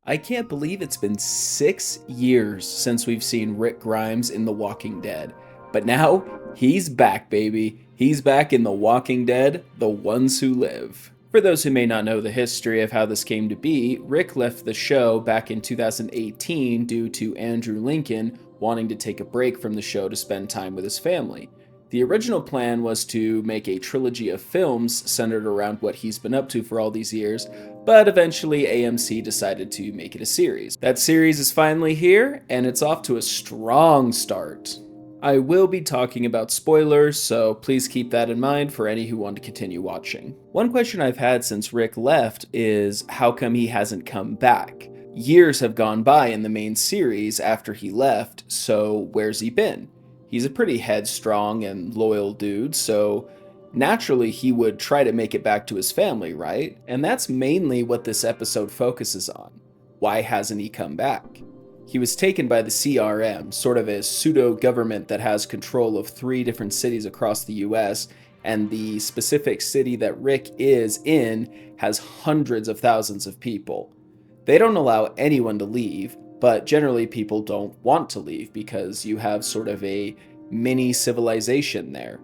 I can't believe it's been 6 years since we've seen Rick Grimes in The Walking Dead. But now, he's back, baby. He's back in The Walking Dead, The Ones Who Live. For those who may not know the history of how this came to be, Rick left the show back in 2018 due to Andrew Lincoln wanting to take a break from the show to spend time with his family. The original plan was to make a trilogy of films centered around what he's been up to for all these years, but eventually AMC decided to make it a series. That series is finally here, and it's off to a strong start. I will be talking about spoilers, so please keep that in mind for any who want to continue watching. One question I've had since Rick left is how come he hasn't come back? Years have gone by in the main series after he left, so where's he been? He's a pretty headstrong and loyal dude, so naturally he would try to make it back to his family, right? And that's mainly what this episode focuses on. Why hasn't he come back? He was taken by the CRM, sort of a pseudo-government that has control of 3 different cities across the US, and the specific city that Rick is in has hundreds of thousands of people. They don't allow anyone to leave, but generally people don't want to leave because you have sort of a mini civilization there.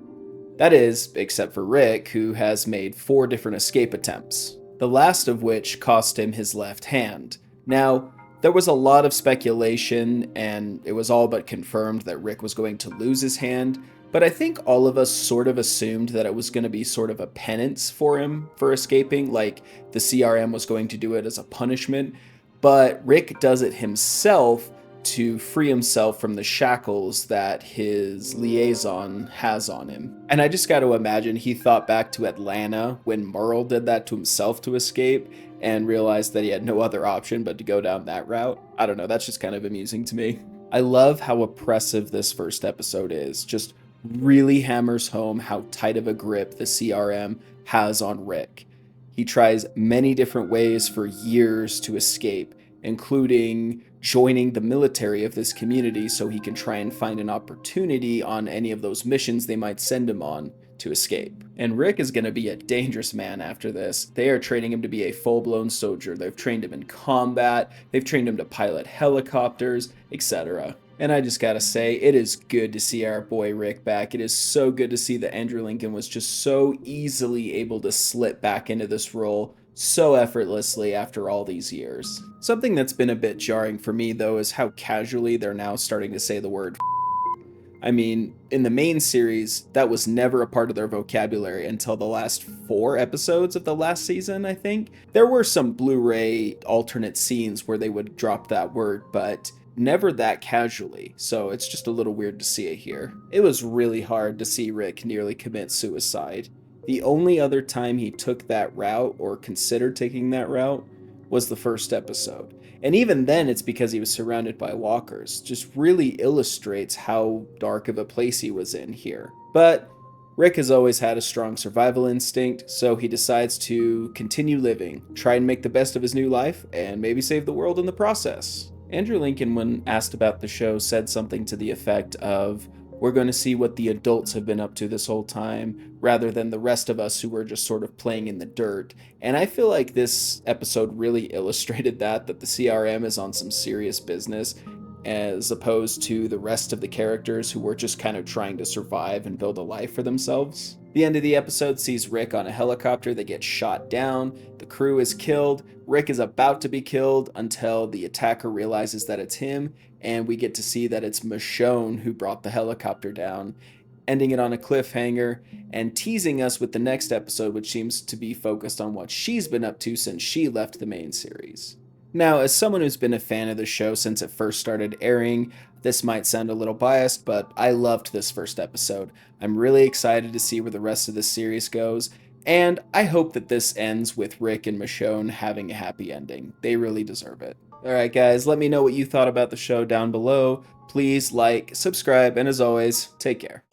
That is, except for Rick, who has made 4 different escape attempts, the last of which cost him his left hand. Now, there was a lot of speculation, and it was all but confirmed that Rick was going to lose his hand, but I think all of us sort of assumed that it was going to be sort of a penance for him for escaping, like the CRM was going to do it as a punishment. But Rick does it himself to free himself from the shackles that his liaison has on him. And I just got to imagine he thought back to Atlanta when Merle did that to himself to escape and realized that he had no other option but to go down that route. I don't know, that's just kind of amusing to me. I love how oppressive this first episode is. Just really hammers home how tight of a grip the CRM has on Rick. He tries many different ways for years to escape, including joining the military of this community so he can try and find an opportunity on any of those missions they might send him on to escape. And Rick is going to be a dangerous man after this. They are training him to be a full-blown soldier. They've trained him in combat, they've trained him to pilot helicopters, etc. And I just gotta say, it is good to see our boy Rick back. It is so good to see that Andrew Lincoln was just so easily able to slip back into this role so effortlessly after all these years. Something that's been a bit jarring for me, though, is how casually they're now starting to say the word I mean, in the main series, that was never a part of their vocabulary until the last 4 episodes of the last season, I think. There were some Blu-ray alternate scenes where they would drop that word, but never that casually, so it's just a little weird to see it here. It was really hard to see Rick nearly commit suicide. The only other time he took that route, or considered taking that route, was the first episode. And even then, it's because he was surrounded by walkers. Just really illustrates how dark of a place he was in here. But Rick has always had a strong survival instinct, so he decides to continue living, try and make the best of his new life, and maybe save the world in the process. Andrew Lincoln, when asked about the show, said something to the effect of, "We're going to see what the adults have been up to this whole time, rather than the rest of us who were just sort of playing in the dirt." And I feel like this episode really illustrated that the CRM is on some serious business, as opposed to the rest of the characters who were just kind of trying to survive and build a life for themselves. The end of the episode sees Rick on a helicopter that gets shot down, the crew is killed, Rick is about to be killed until the attacker realizes that it's him, and we get to see that it's Michonne who brought the helicopter down, ending it on a cliffhanger and teasing us with the next episode, which seems to be focused on what she's been up to since she left the main series. Now, as someone who's been a fan of the show since it first started airing, this might sound a little biased, but I loved this first episode. I'm really excited to see where the rest of the series goes, and I hope that this ends with Rick and Michonne having a happy ending. They really deserve it. Alright guys, let me know what you thought about the show down below. Please like, subscribe, and as always, take care.